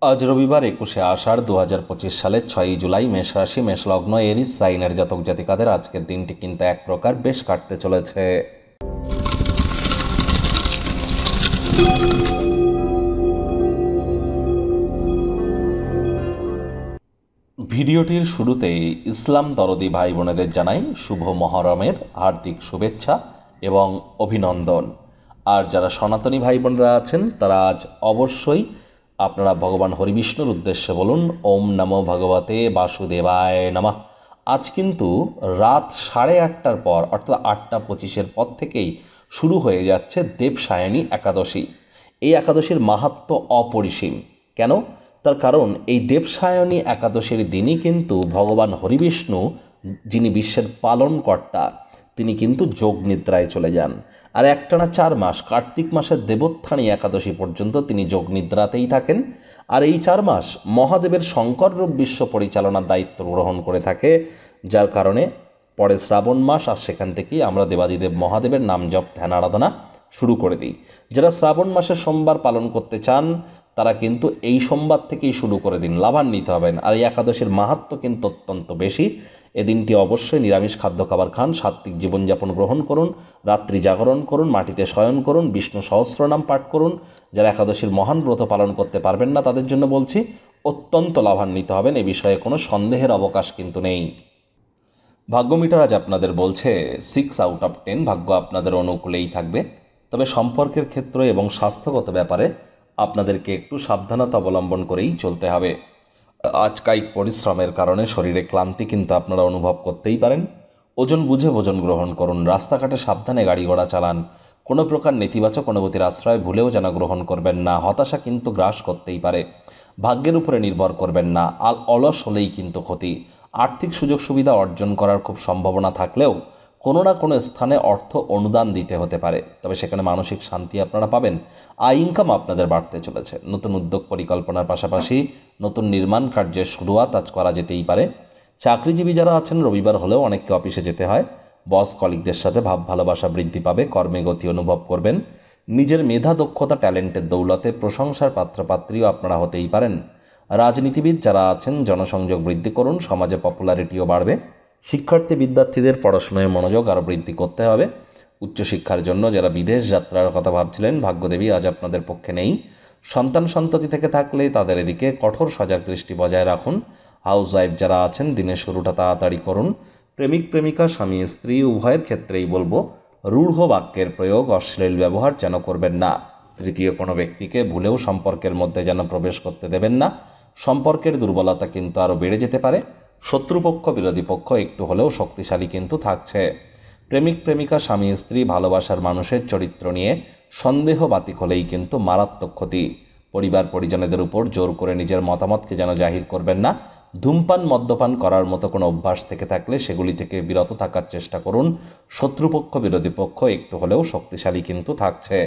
আজ রবিবার ২১শে আষাঢ় ২০২৫ সালের ৬ই জুলাই মেষ রাশি মেষ লগ্ন এরিস সাইনের জাতক জাতিকাদের আজকের দিনটি কিন্তু এক প্রকার বেশ কাটতে চলেছে। ভিডিওটির শুরুতেই ইসলাম দরদি ভাই বোনেদের জানাই শুভ মহরমের হার্দিক শুভেচ্ছা এবং অভিনন্দন। আর যারা সনাতনী ভাই বোনরা আছেন তারা আজ অবশ্যই আপনারা ভগবান হরিবিষ্ণুর উদ্দেশ্যে বলুন ওম নমো ভগবতে বাসুদেবায় নমঃ। আজ কিন্তু রাত 8:30টার পর অর্থাৎ 8টা 25-এর পর থেকেই শুরু হয়ে যাচ্ছে দেবসায়নী একাদশী। এই একাদশীর মাহাত্ম্য অপরিসীম। কেন? তার কারণ এই দেবসায়নী একাদশীর দিনই কিন্তু ভগবান হরিবিষ্ণু, যিনি বিশ্বের পালনকর্তা, তিনি কিন্তু যোগ নিদ্রায় চলে যান। আর একটানা 4 মাস কার্তিক মাসের দেবোত্থানী একাদশী পর্যন্ত তিনি যোগ নিদ্রাতেই থাকেন। আর এই 4 মাস মহাদেবের শঙ্কর রূপ বিশ্ব পরিচালনার দায়িত্ব গ্রহণ করে থাকে, যার কারণে পরে শ্রাবণ মাস আর সেখান থেকেই আমরা দেবাদিদেব মহাদেবের নাম জপ ধ্যান আরাধনা শুরু করে দিই। যারা শ্রাবণ মাসের সোমবার পালন করতে চান তারা কিন্তু এই সোমবার থেকেই শুরু করে দিন, লাভান্বিত হবেন। আর এই একাদশীর মাহাত্ম্য কিন্তু অত্যন্ত বেশি। এদিনটি অবশ্যই নিরামিষ খাদ্য খাবার খান, সাত্ত্বিক জীবনযাপন গ্রহণ করুন, রাত্রি জাগরণ করুন, মাটিতে শয়ন করুন, বিষ্ণু সহস্রনাম পাঠ করুন। যারা একাদশীর মহান ব্রত পালন করতে পারবেন না তাদের জন্য বলছি অত্যন্ত লাভান্বিত হবেন, এ বিষয়ে কোনো সন্দেহের অবকাশ কিন্তু নেই। ভাগ্য মিটার আজ আপনাদের বলছে 6/10 ভাগ্য আপনাদের অনুকূলেই থাকবে। তবে সম্পর্কের ক্ষেত্র এবং স্বাস্থ্যগত ব্যাপারে আপনাদেরকে একটু সাবধানতা অবলম্বন করেই চলতে হবে। আজ কায়িক পরিশ্রমের কারণে শরীরে ক্লান্তি কিন্তু আপনারা অনুভব করতেই পারেন। ওজন বুঝে ভোজন গ্রহণ করুন, রাস্তাঘাটে সাবধানে গাড়ি ঘোড়া চালান। কোনো প্রকার নেতিবাচক অনুভূতির আশ্রয় ভুলেও যেন গ্রহণ করবেন না, হতাশা কিন্তু গ্রাস করতেই পারে। ভাগ্যের উপরে নির্ভর করবেন না, অলস হলেই কিন্তু ক্ষতি। আর্থিক সুযোগ সুবিধা অর্জন করার খুব সম্ভাবনা থাকলেও কোনো না কোনো স্থানে অর্থ অনুদান দিতে হতে পারে, তবে সেখানে মানসিক শান্তি আপনারা পাবেন। আয় ইনকাম আপনাদের বাড়তে চলেছে। নতুন উদ্যোগ পরিকল্পনার পাশাপাশি নতুন নির্মাণ কার্যের শুরুয়াত আজ করা যেতেই পারে। চাকরিজীবী যারা আছেন রবিবার হলেও অনেককে অফিসে যেতে হয়। বস কলিগদের সাথে ভাব ভালোবাসা বৃদ্ধি পাবে, কর্মে গতি অনুভব করবেন। নিজের মেধা দক্ষতা ট্যালেন্টের দৌলতে প্রশংসার পাত্রপাত্রীও আপনারা হতেই পারেন। রাজনীতিবিদ যারা আছেন জনসংযোগ বৃদ্ধি করুন, সমাজে পপুলারিটিও বাড়বে। শিক্ষার্থী বিদ্যার্থীদের পড়াশোনায় মনোযোগ আরও বৃদ্ধি করতে হবে। উচ্চশিক্ষার জন্য যারা বিদেশ যাত্রার কথা ভাবছিলেন ভাগ্যদেবী আজ আপনাদের পক্ষে নেই। সন্তান সন্ততি থেকে থাকলে তাদের এদিকে কঠোর সজাগ দৃষ্টি বজায় রাখুন। হাউস ওয়াইফ যারা আছেন দিনের শুরুটা তাড়াতাড়ি করুন। প্রেমিক প্রেমিকা স্বামী স্ত্রী উভয়ের ক্ষেত্রেই বলবো রূঢ় বাক্যের প্রয়োগ অশ্লীল ব্যবহার যেন করবেন না। তৃতীয় কোনো ব্যক্তিকে ভুলেও সম্পর্কের মধ্যে যেন প্রবেশ করতে দেবেন না। সম্পর্কের দুর্বলতা কিন্তু আরও বেড়ে যেতে পারে। শত্রুপক্ষ বিরোধী পক্ষ একটু হলেও শক্তিশালী কিন্তু থাকছে। প্রেমিক প্রেমিকা স্বামী স্ত্রী ভালোবাসার মানুষের চরিত্র নিয়ে সন্দেহ বাতিক হলেই কিন্তু মারাত্মক ক্ষতি। পরিবার পরিজনদের উপর জোর করে নিজের মতামতকে যেন জাহির করবেন না। ধূমপান মদ্যপান করার মতো কোনো অভ্যাস থেকে থাকলে সেগুলি থেকে বিরত থাকার চেষ্টা করুন। শত্রুপক্ষ বিরোধী পক্ষ একটু হলেও শক্তিশালী কিন্তু থাকছে।